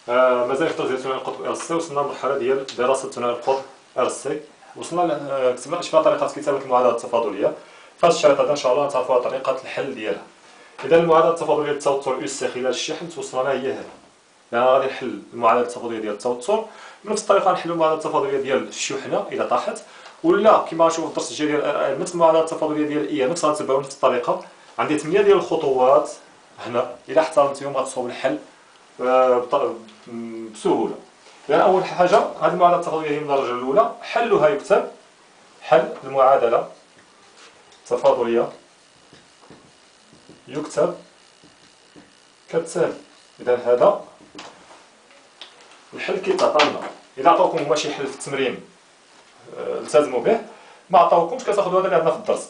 مازال في تغذية ثنائي القطب ار سي. وصلنا للمرحلة ديال دراسة ثنائي القطب ار سي. وصلنا كتبنا شفنا طريقة كتابة المعادلة التفاضلية. في هذا الشريط هذا إن شاء الله نتعرفوا على طريقة الحل ديالها. إذا المعادلة التفاضلية للتوتر أس سي خلال الشحن توصلنا لها هي هذه. يعني غادي نحل المعادلة التفاضلية ديال التوتر بنفس الطريقة نحلوا المعادلة التفاضلية ديال الشحنة إذا طاحت، ولا كما غنشوفوا في الدرس الجاي ديال نفس المعادلة التفاضلية ديال الإي نفس غنتبعوا نفس الطريقة. عندي 8 ديال الخطوات هنا، إذا احترمتيهم غتصوب الحل بسهولة. لأن أول حاجة هذه المعادلة التفاضلية هي من الدرجة الأولى، حلها يكتب حل المعادلة التفاضلية يكتب كالتالي. إذا هذا الحل كيتعطى لنا. إذا عطاوكم هما شي حل في التمرين التزموا به، ما عطاوكمش كتاخذوا هذا اللي عندنا في الدرس.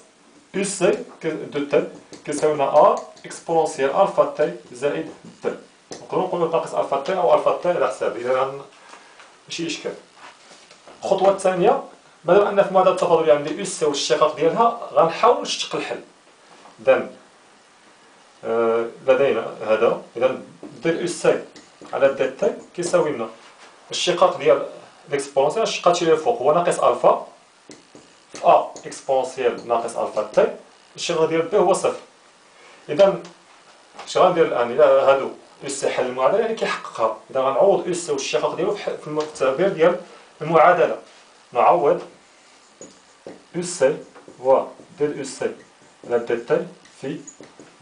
أس سي دو تي كيساوي لنا أ إكسبونونسيال ألفا تي زائد تي. نقدروا نقولوا ناقص ألفا تي أو ألفا تي على حساب، إذا ماشي إشكال. الخطوة الثانية، مادام أن في المعادلة التفاضلية عندي أس سي والاشتقاق ديالها، غنحاول نشتق الحل. إذا لدينا هذا، إذا دير أس سي على دي تي كيساوي لنا الاشتقاق ديال الإكسبونسيال، الشقات اللي الفوق هو ناقص ألفا في أ إكسبونسيال ناقص ألفا تي، الشقاق ديال بي هو صفر. إذا اش غندير الآن؟ إذا هادو أس سي حل المعادلة يعني كيحققها، إذا غنعوض أس سي والاشتقاق ديالو في التعبير ديال المعادلة. نعوض أس سي و ديال أس سي على دي تي في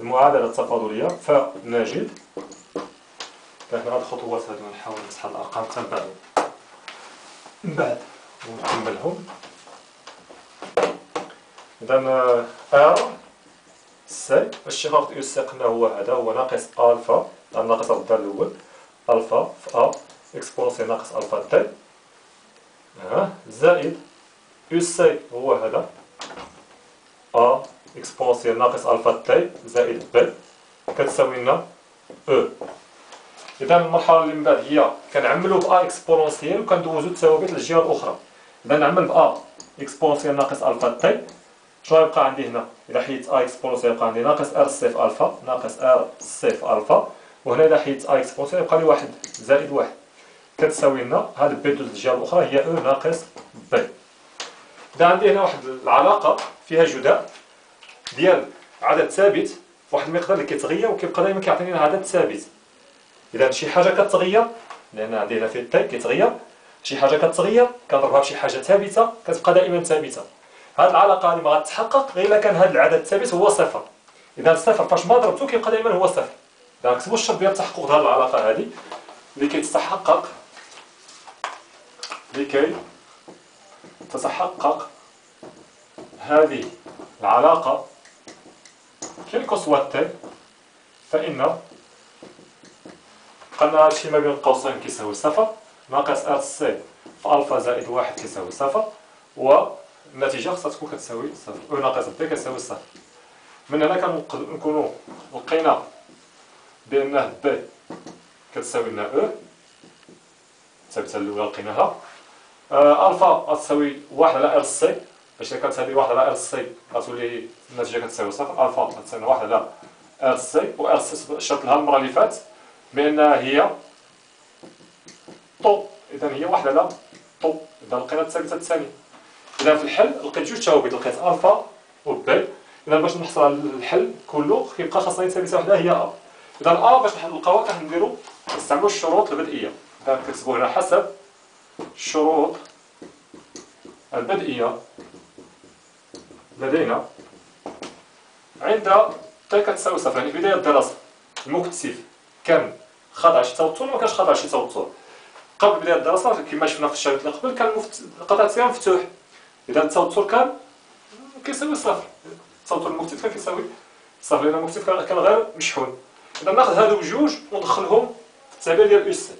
المعادلة التفاضلية، فنجد هنا هاد الخطوات هادو نحاول نصحح الأرقام حتى من بعد ونكملهم. إذا ار سي الاشتقاق أس سي قلنا هو هذا، هو ناقص ألفا، ناقص الدال الأول ألفا في أ إكسبونسيال ناقص ألفا تي زائد أس سي هو هذا أ إكسبونسيال ناقص ألفا تي زائد بي كتساوي لنا أو. إذا المرحلة اللي من بعد هي كنعملو بأ إكسبونسيال وكندوزو الثوابت للجهة الأخرى. إذا نعمل بأ إكسبونسيال ناقص ألفا تي، شنو غيبقى عندي هنا؟ إذا حيدت أ إكسبونسيال يبقى عندي ناقص ار سي في ألفا ناقص ار سي في ألفا، وهنا إذا حيدت أ إكسبونسيال يبقى لي واحد زائد واحد كتساوي لنا هاد بي دوز للجهة الأخرى هي أو ناقص بي. إذا عندي هنا واحد العلاقة فيها جداء ديال عدد ثابت في واحد المقدار اللي كيتغير وكيبقى دائما كيعطيني عدد ثابت. إذا شي حاجة كتغير، لأن عندي هنا فيه التي كيتغير، شي حاجة كتغير كنضربها بشي حاجة ثابتة كتبقى دائما ثابتة. هاد العلاقة هادي ما غتتحقق غير إلا كان هاد العدد الثابت هو صفر. إذا الصفر فاش ما ضربتو كيبقى دائما هو صفر. إذا نكتبو الشرط ديال تحقق هاد العلاقة هادي لكي تتحقق هذه العلاقة كيلكو سوا تي، فإن قلنا هادشي ما بين قوسين كيساوي صفر، ناقص ار سي في ألفا زائد واحد كيساوي صفر، والنتيجة خصها تكون كتساوي صفر، أو ناقص بي كتساوي صفر. من هنا كنكونو لقينا بأن بي كتساوي لنا أو، الثابتة الأولى لقيناها، ألفا غتساوي واحد على ار سي، باش إلا كانت هادي واحد على ار سي غتولي النتيجة كتساوي صفر، ألفا غتساوي واحد على ار سي، و ار سي شرط لها المرة اللي فات بأنها هي طو، إذا هي واحد على طو، إذا لقينا الثابتة الثانية. إذا في الحل لقيت جوج ثوابت، لقيت ألفا و بي. إذا باش نحصل على الحل كله كيبقى خاصني ثابتة وحدة هي أ. إذا أ باش نلقاوها كنديرو نستعملو الشروط البدئية. إذا كتكتبو هنا حسب الشروط البدئية لدينا عند تي كتساوي صفر، يعني في بداية الدراسة المكتشف كان خاضع شي توتر ولا مكانش خاضع شي توتر. قبل بداية الدراسة كما شفنا في الشريط اللي قبل كان قطع السير مفتوح، إذا التوتر كان كيساوي صفر، التوتر المكتشف كان كيساوي صفر لأن المكتشف كان غير مشحون. إذا ناخذ هادو بجوج وندخلهم في التعبير ديال أس سي.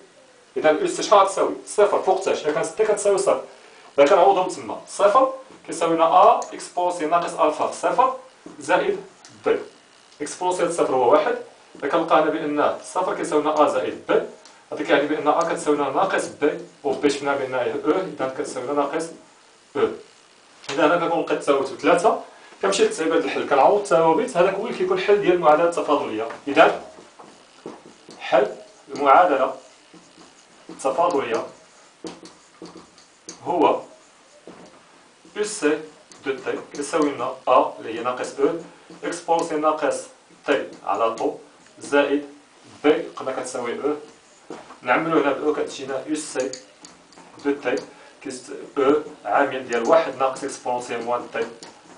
إذا أس سي شحال غتساوي؟ صفر فوق تاش، إذا كانت ستة كتساوي صفر، إذا كنعوضهم تما صفر كيساوي لنا أ إكسبونسيال ناقص ألفا في صفر زائد بي. إكسبونسيال صفر هو واحد، إذا كنلقى هنا بأن صفر كيساوي لنا أ زائد بي، هذا كيعني بأن أ كتساوي لنا ناقص بي، و بي شفنا بأنها هي أو، إذا كتساوي لنا ناقص أو. إذا هنا كنكون لقيت الثوابت ثلاثة، كنمشي لتعبير الحل كنعوض الثوابت، هذاك هو اللي كيكون الحل ديال المعادلة التفاضلية. إذا حل المعادلة التفاضلية هو أو سي دو تي كيساوي لنا أ اللي هي ناقص أو إكسبونسيال ناقص تي على طو زائد بي قلنا كتساوي أو نعملو هنا بأو كتجينا أو سي دو تي أو عامل ديال واحد ناقص إكسبونسيال موان تي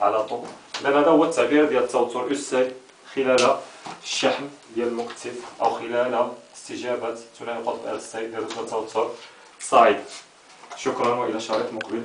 على طو. إذا هذا هو التعبير ديال التوتر أو سي خلال الشحن ديال المكثف أو خلال استجابة ثنائي قطب ال سي لرتبة التوتر صاعد. شكرا وإلى شريط مقبل.